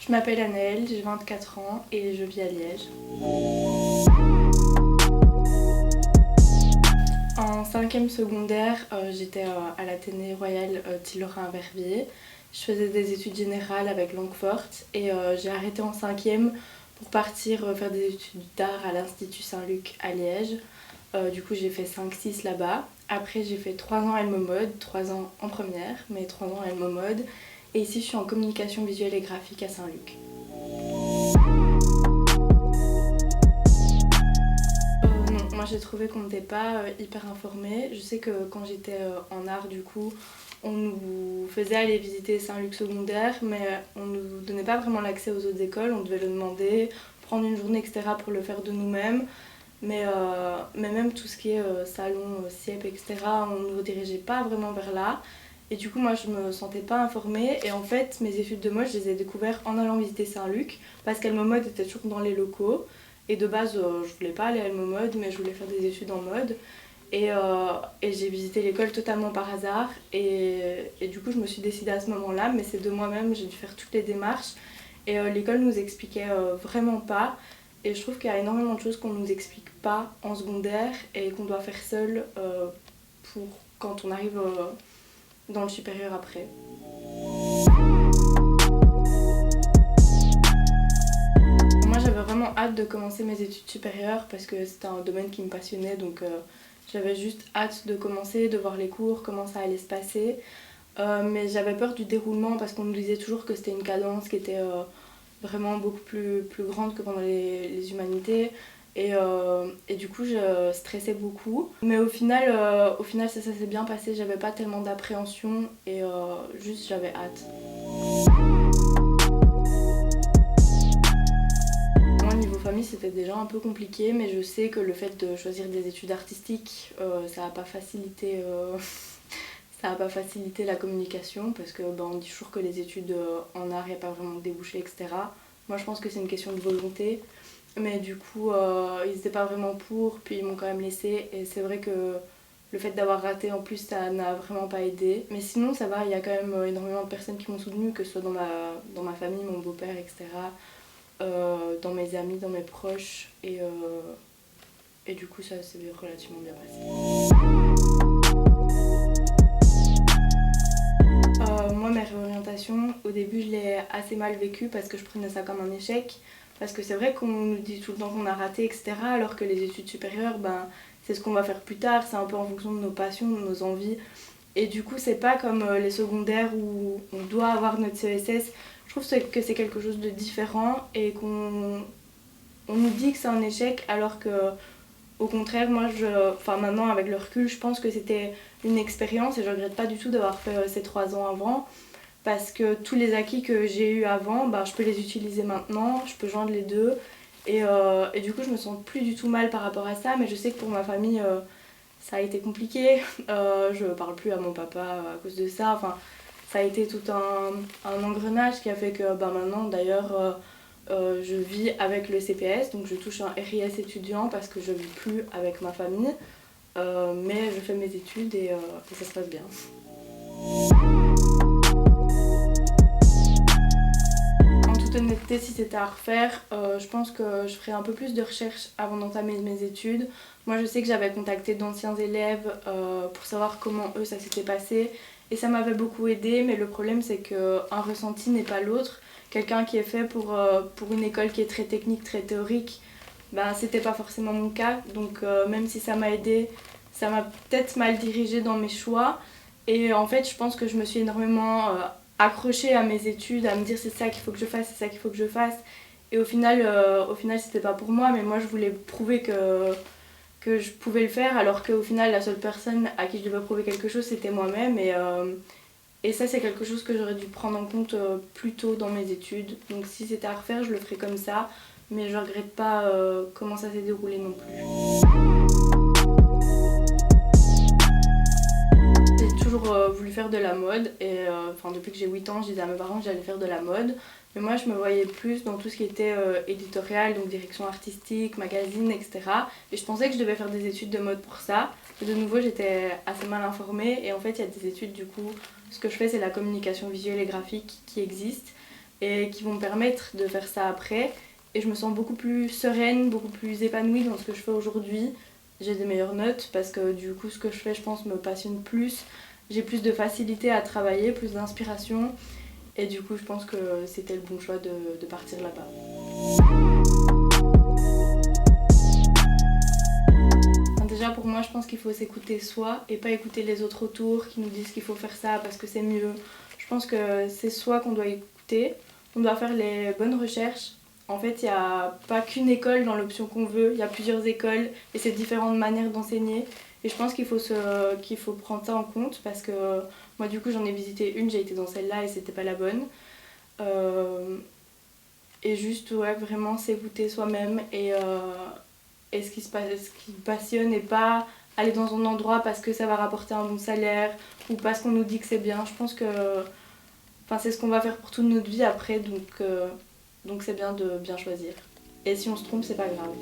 Je m'appelle Anaëlle, j'ai 24 ans et je vis à Liège. En 5e secondaire, j'étais à l'Athénée Royal Tillerin-Verviers. Je faisais des études générales avec langue forte et j'ai arrêté en 5e pour partir faire des études d'art à l'Institut Saint-Luc à Liège. Du coup, j'ai fait 5-6 là-bas. Après, j'ai fait 3 ans à Elmo Mode, 3 ans en première, mais 3 ans à Elmo Mode. Et ici, je suis en communication visuelle et graphique à Saint-Luc. Non, moi j'ai trouvé qu'on n'était pas hyper informés. Je sais que quand j'étais en art, du coup, on nous faisait aller visiter Saint-Luc secondaire, mais on ne nous donnait pas vraiment l'accès aux autres écoles. On devait le demander, prendre une journée, etc. pour le faire de nous-mêmes. Mais même tout ce qui est salon, CIEP, etc., on ne nous redirigeait pas vraiment vers là. Et du coup, moi, je me sentais pas informée. Et en fait, mes études de mode, je les ai découvertes en allant visiter Saint-Luc, parce qu'Elmo Mode était toujours dans les locaux. Et de base, je voulais pas aller à Elmo Mode, mais je voulais faire des études en mode. Et j'ai visité l'école totalement par hasard. Et du coup, je me suis décidée à ce moment-là, mais c'est de moi-même, j'ai dû faire toutes les démarches. Et l'école nous expliquait vraiment pas. Et je trouve qu'il y a énormément de choses qu'on ne nous explique pas en secondaire et qu'on doit faire seul pour quand on arrive dans le supérieur après. Moi j'avais vraiment hâte de commencer mes études supérieures parce que c'était un domaine qui me passionnait, donc j'avais juste hâte de commencer, de voir les cours, comment ça allait se passer. Mais j'avais peur du déroulement parce qu'on nous disait toujours que c'était une cadence qui était vraiment beaucoup plus grande que pendant les humanités. Et du coup, je stressais beaucoup. Mais au final ça s'est bien passé. J'avais pas tellement d'appréhension et juste j'avais hâte. Moi, niveau famille, c'était déjà un peu compliqué, mais je sais que le fait de choisir des études artistiques, ça n'a pas facilité. Ça n'a pas facilité la communication parce que on dit toujours que les études en art, il n'y a pas vraiment de débouchés, etc. Moi, je pense que c'est une question de volonté. Mais du coup, ils n'étaient pas vraiment pour, puis ils m'ont quand même laissé. Et c'est vrai que le fait d'avoir raté en plus, ça n'a vraiment pas aidé. Mais sinon, ça va, il y a quand même énormément de personnes qui m'ont soutenue, que ce soit dans ma famille, mon beau-père, etc. Dans mes amis, dans mes proches. Et du coup, ça s'est relativement bien passé. Moi, mes réorientations, au début, je l'ai assez mal vécu parce que je prenais ça comme un échec. Parce que c'est vrai qu'on nous dit tout le temps qu'on a raté, etc. Alors que les études supérieures, c'est ce qu'on va faire plus tard, c'est un peu en fonction de nos passions, de nos envies. Et du coup, c'est pas comme les secondaires où on doit avoir notre CESS. Je trouve que c'est quelque chose de différent et qu'on nous dit que c'est un échec alors que au contraire, enfin maintenant avec le recul, je pense que c'était une expérience et je regrette pas du tout d'avoir fait ces 3 ans avant parce que tous les acquis que j'ai eu avant, je peux les utiliser maintenant, je peux joindre les deux et du coup je me sens plus du tout mal par rapport à ça, mais je sais que pour ma famille ça a été compliqué, je parle plus à mon papa à cause de ça, enfin ça a été tout un engrenage qui a fait que maintenant d'ailleurs je vis avec le CPS, donc je touche un RIS étudiant parce que je vis plus avec ma famille, mais je fais mes études et ça se passe bien. En toute honnêteté, si c'était à refaire, je pense que je ferais un peu plus de recherches avant d'entamer mes études. Moi je sais que j'avais contacté d'anciens élèves pour savoir comment eux ça s'était passé et ça m'avait beaucoup aidé, mais le problème c'est qu'un ressenti n'est pas l'autre. Quelqu'un qui est fait pour une école qui est très technique, très théorique, c'était pas forcément mon cas, donc même si ça m'a aidé, ça m'a peut-être mal dirigée dans mes choix. Et en fait, je pense que je me suis énormément accrochée à mes études, à me dire c'est ça qu'il faut que je fasse, c'est ça qu'il faut que je fasse. Et au final c'était pas pour moi, mais moi je voulais prouver que je pouvais le faire, alors qu'au final la seule personne à qui je devais prouver quelque chose c'était moi-même. Et ça c'est quelque chose que j'aurais dû prendre en compte plus tôt dans mes études. Donc si c'était à refaire, je le ferais comme ça, mais je regrette pas comment ça s'est déroulé non plus. J'ai toujours voulu faire de la mode et depuis que j'ai 8 ans, je disais à mes parents que j'allais faire de la mode. Mais moi, je me voyais plus dans tout ce qui était éditorial, donc direction artistique, magazine, etc. Et je pensais que je devais faire des études de mode pour ça. Et de nouveau, j'étais assez mal informée. Et en fait, il y a des études, du coup, ce que je fais, c'est la communication visuelle et graphique qui existe. et qui vont me permettre de faire ça après. Et je me sens beaucoup plus sereine, beaucoup plus épanouie dans ce que je fais aujourd'hui. J'ai des meilleures notes parce que du coup ce que je fais je pense me passionne plus. J'ai plus de facilité à travailler, plus d'inspiration. Et du coup je pense que c'était le bon choix de partir là-bas. Déjà pour moi je pense qu'il faut s'écouter soi et pas écouter les autres autour qui nous disent qu'il faut faire ça parce que c'est mieux. Je pense que c'est soi qu'on doit écouter, on doit faire les bonnes recherches. En fait il n'y a pas qu'une école dans l'option qu'on veut, il y a plusieurs écoles et c'est différentes manières d'enseigner. Et je pense qu'il faut prendre ça en compte parce que moi du coup j'en ai visité une, j'ai été dans celle-là et c'était pas la bonne. Et juste ouais, vraiment s'écouter soi-même et ce qui passionne et pas aller dans un endroit parce que ça va rapporter un bon salaire ou parce qu'on nous dit que c'est bien. Je pense que c'est ce qu'on va faire pour toute notre vie après, donc c'est bien de bien choisir. Et si on se trompe, c'est pas grave.